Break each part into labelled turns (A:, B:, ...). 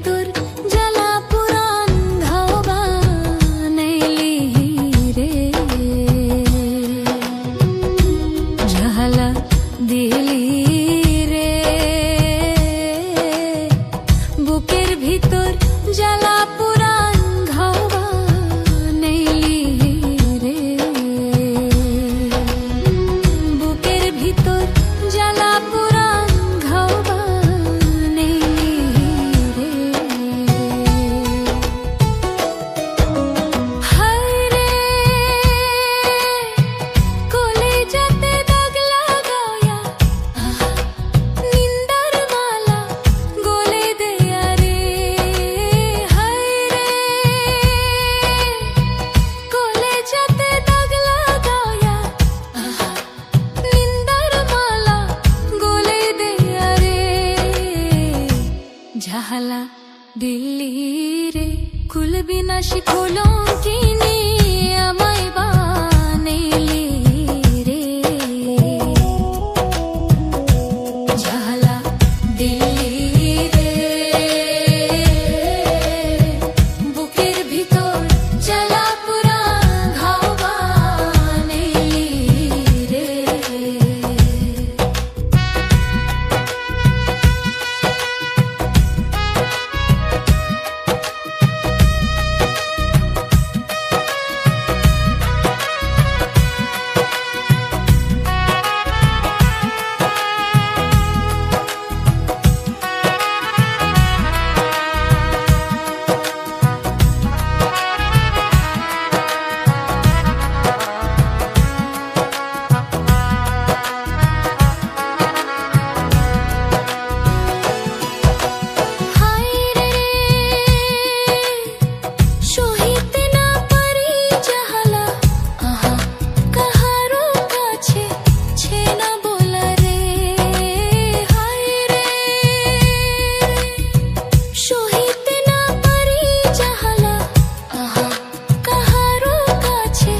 A: ভিতর জ্বালা পুরান ঘাও বানাইলি রে, ঝালা দিলি রে, বুকের ভিতর জ্বালা পুরান ঘাও বানাইলি রে, বুকের ভিতর জ্বালা পুরান ঘাও বানাইলি রে। হায় রে কলিজাতে দাগ লাগায়া নিন্দার মালা গলে দেয়া রে, হায় রে কলিজাতে দাগ লাগায়া নিন্দার মালা গলে দেয়া রে, ঝালা দিল্লি রে কুল বিনাশী কলঙ্কিনী আমায় বানাইলি রে, ঝালা দিল্লি রে, বুকের ভিতর জ্বালা পুরান ঘাও বানাইলি রে। হায় রে সহিতে না পারি জ্বালা কাহারো কাছে ছেনা বলা রে, হায় রে সহিতে না পারি জ্বালা কাহারো কাছে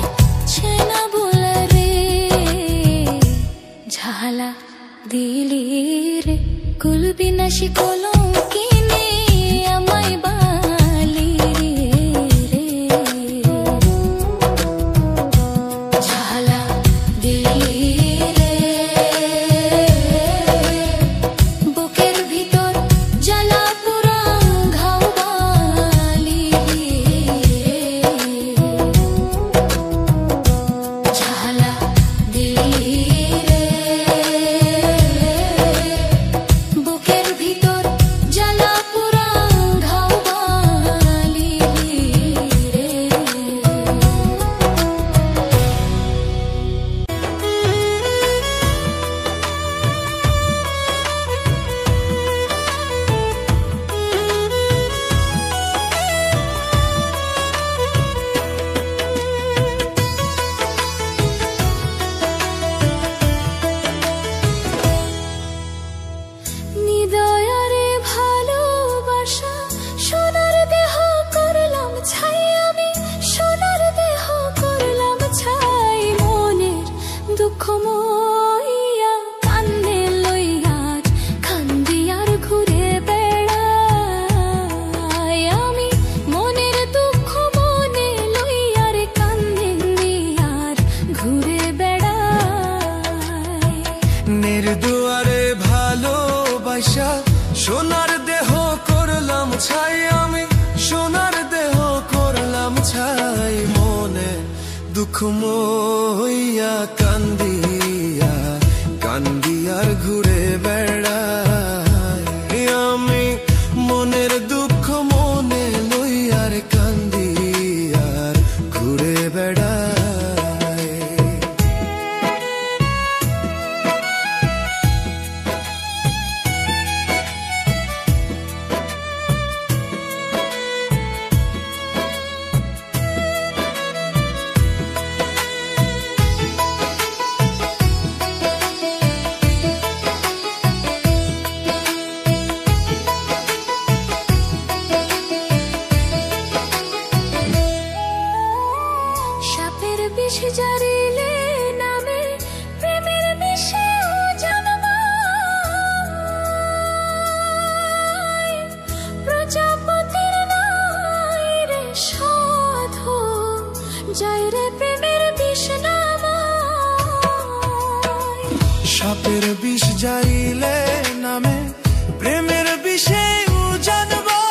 A: ছেনা বলা রে, ঝালা দিলি রে কুল বিনাশী কলঙ্কিনী আমায় বালি রে, ঝালা দিলি রে, বুকের ভিতর জ্বালা পুরান ঘাও বালি রে, ঝালা দিলি রে, বুকের ভিতর জ্বালা পুরান ঘাও বালি রে। নিদয়ারে ভালোবাসা সোনার দেহ করলাম ছাই, আমি সোনার দেহ করলাম ছাই, মনের দুঃখ মইয়া কান্দে লইয়ার কান্দিয়ার ঘুরে বেড়াই, আমি মনের দুঃখ মনে লইয়ার কান্দে নিয়ার ঘুরে বেড়াই।
B: নির্দুয়ারে ভালোবাসা সোনার দেহ করলাম ছাই, আমি সোনার দেহ করলাম ছাই, মনে দুঃখ মইয়া কান্দিয়া কান্দিয়ার ঘুরে বেড়াই, আমি মনের দুঃখ মনে লইয়ার কান্দিয়ার ঘুরে বেড়াই। যাইলে নামে প্রেমের বিষে জানবা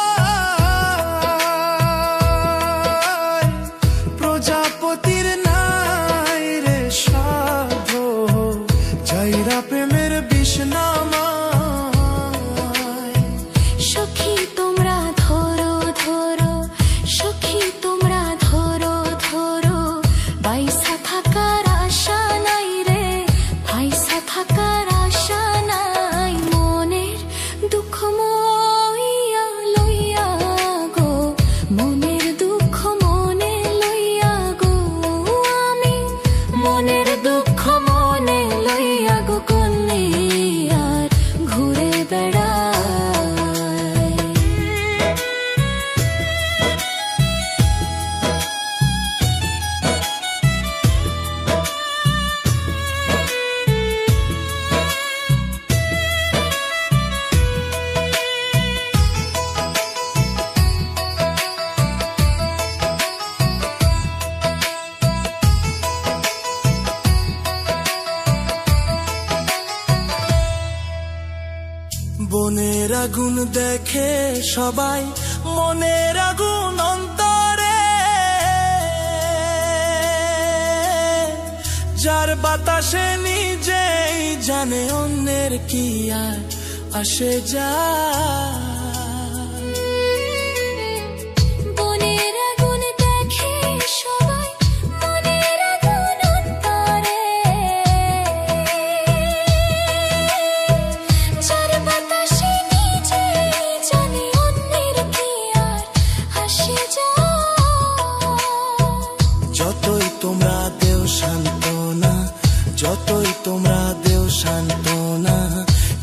B: প্রজাপতির নাই রে সাধ যাইরা প্রেমের বিষ নামায়।
A: সখী তোমরা ধরো ধরো, সখী তোমরা ধরো ধরো, বাইসা থাকার আশা নাই রে, বাইসা থাকার আশা নাই। মনের দুঃখ মইয়া লইয়া গো, মনের দুঃখ মনে লইয়া গো, আমি মনের দুঃখ মনে লইয়া গো কন্যে আর ঘুরে বেড়াই।
B: বনের আগুন দেখে সবাই, মনের আগুন অন্তরে, যার বাতাসে নিজেই জানে অন্যের কি আর আসে যায়।
A: বনের আগুন দেখে সবাই, মনের আগুন অন্তরে, যার বাতাসে নিজেই জানে অন্যের কি আর আসে যায়।
B: যতই তোমরা দেও সান্ত্বনা, যতই তোমরা দেও সান্ত্বনা,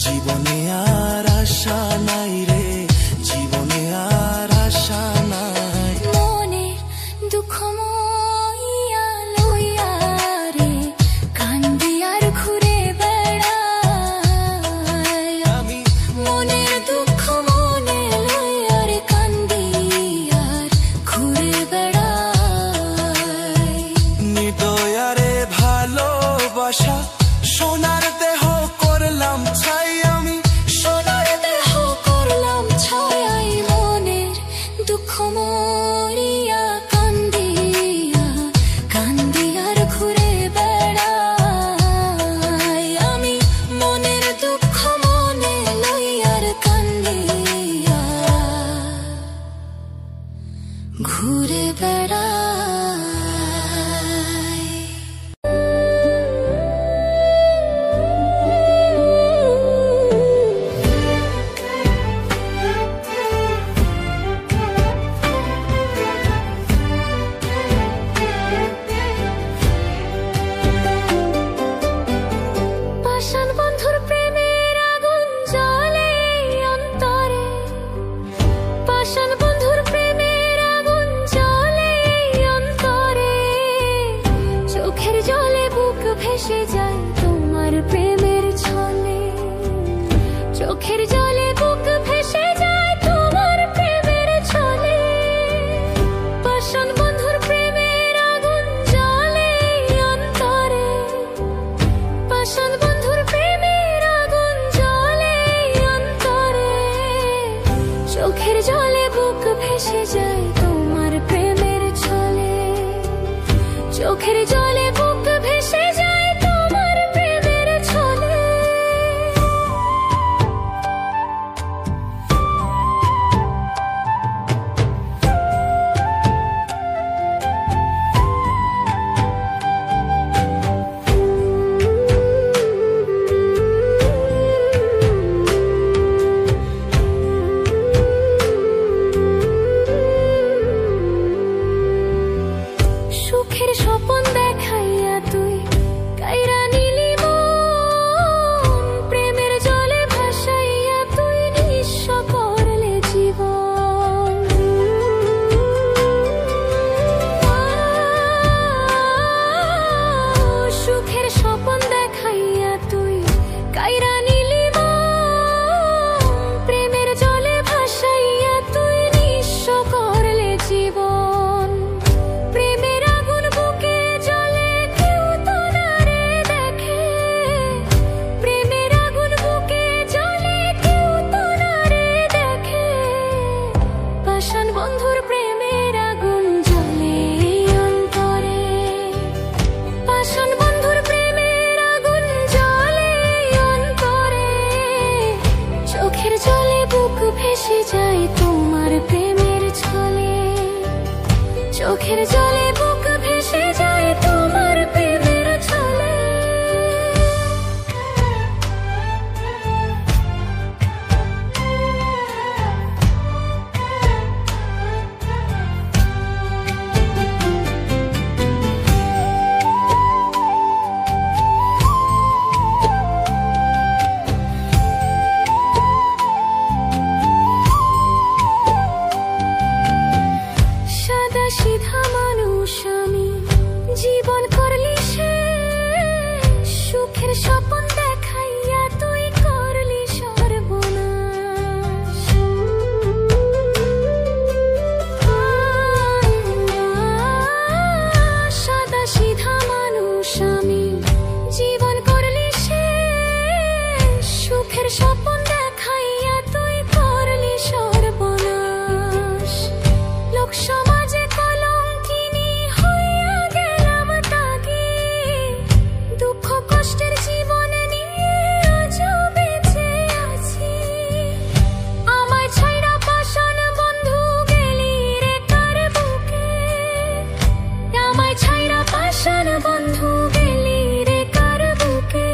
B: জীবনে আর আশা নাই রে, জীবনে আর আশা নাই।
A: মনের দুঃখ মইয়া লইয়া রে, কান্দি আর ঘুরে বেড়াই।
B: আমি
A: মনের দুঃখ মনে লইয়া রে, কান্দি আর ঘুরে বেড়াই।
B: নিদয়ারে ভালোবাসা সোনার দেহ করলাম ছাই, আমি
A: সোনার দেহ করলাম ছাই। মনের দুঃখ মরিয়া কান্দিয়া, কান্দি আর ঘুরে বেড়াই। আমি মনের দুঃখ মনে লইয়ার কান্দিয়া ঘুরে বেড়াই। পাষাণ বন্ধুর প্রেমের আগুন জ্বলে অন্তরে, পাষাণ বন্ধুর প্রেমের আগুন জ্বলে অন্তরে। চোখের জলে বুক ভেসে যায় তোমার প্রেমের ছলে, চোখের জলে বুক ভেসে যায় তোমার প্রেমের ছলে। পাষাণ বন্ধুর প্রেমের আগুন জ্বলে অন্তরে, পাষাণ বন্ধুর প্রেমের আগুন জ্বলে অন্তরে। চোখের জলে বুক ভেসে যায় তোমার প্রেমের ছলে, চোখের জলে বুক ভেসে যায় তোমার প্রেমের ছলে। সুখের স্বপন দেখা বন্ধুর প্রেমের আগুন জ্বলে অন্তরে, পাষাণ বন্ধুর প্রেমের আগুন জ্বলে অন্তরে, চোখের জলে বুক ভেসে যায় তোমার প্রেমের ছলে, চোখের জলে বুক ভেসে যায় তোমার প্রেমের ছলে। সাদা সিধা মানুষ আমি, জীবন করলি শেষ, সুখের স্বপ্ন দেখাইয়া তুই করলি সর্বনাশ। সাদা সিধা মানুষ আমি, জীবন করলি শেষ, সুখের স্বপ্ন দেখাইয়া তুই করলি সর্বনাশ। লোক সমাজে কলঙ্কিনী হইয়া গেলাম তাগি, দুঃখ কষ্টের জীবন নিয়ে আজও বেঁচে আছি। আমায় ছাইরা পাষাণ বন্ধু গেলি রে কার বুকে, আমায় ছাইরা পাষাণ বন্ধু গেলি রে কার বুকে,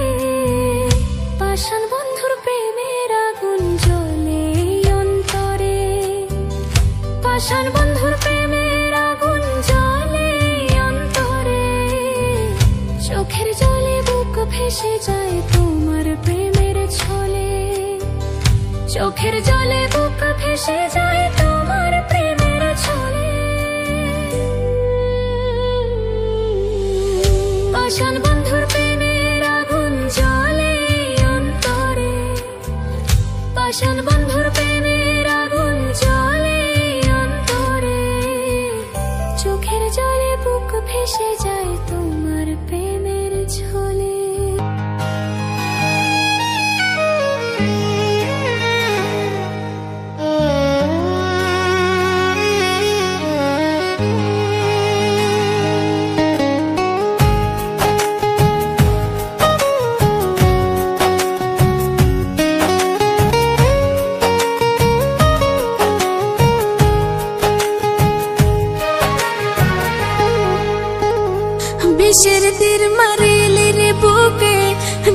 A: পাষাণ বন্ধুর প্রেমের আগুন জ্বলে অন্তরে, পাষাণ বন্ধুর প্রেমের আগুন জ্বলে অন্তরে, চোখের জলে বুক ভেসে যায় তোমার প্রেমের ছলে, চোখের জলে বুক ভেসে যায় তোমার প্রেমের ছলে। পাষাণ বন্ধুর প্রেমের আগুন জ্বলে অন্তরে, পাষাণ বন্ধুর প্রেমের আগুন জ্বলে অন্তরে, চোখের জলে বুক ভেসে যায় তোমার প্রেমের ছলে। বিষের তীর মারিলি রে বুকে,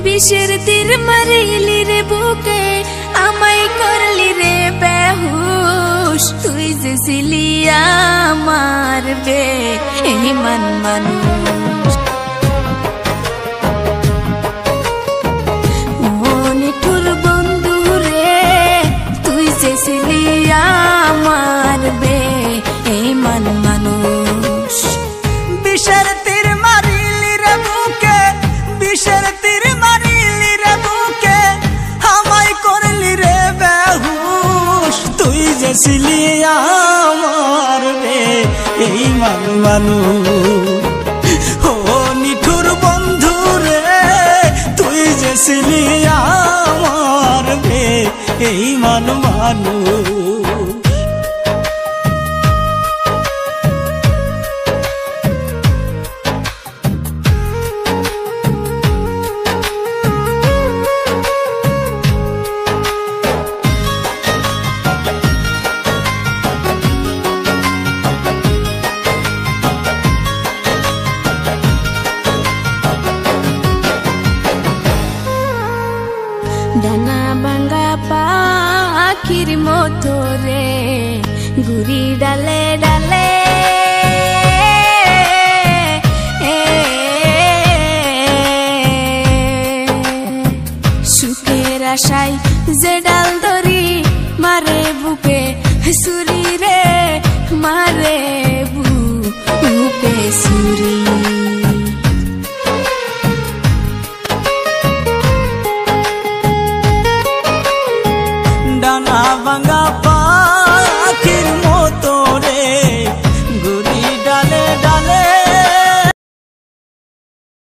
A: বিষের তীর মারিলি রে বুকে, আমায় করলি রে বেহুশ, তুই যে ছিলি আমার বেঈমান মানুষ। ও নিঠুর বন্ধু রে, তুই যে ছিলি আমার বেঈমান মানুষ।
C: বিষের তীর মারিলি রে বুকে, বিষের তীর মারিলি রে বুকে, আমায় করলি রে বেহুশ, তুই যে ছিলি আমার বেঈমান মানুষ। ও নিঠুর বন্ধু রে, তুই যে ছিলি আমার বেঈমান মানুষ।
A: ডানা ভাঙা পাখির মতো রে, ঘুরি ডালে ডালে, সুখের আশায় যে ডাল ধরি, মারে বুকে ছুরি রে, মারে বুকে ছুরি।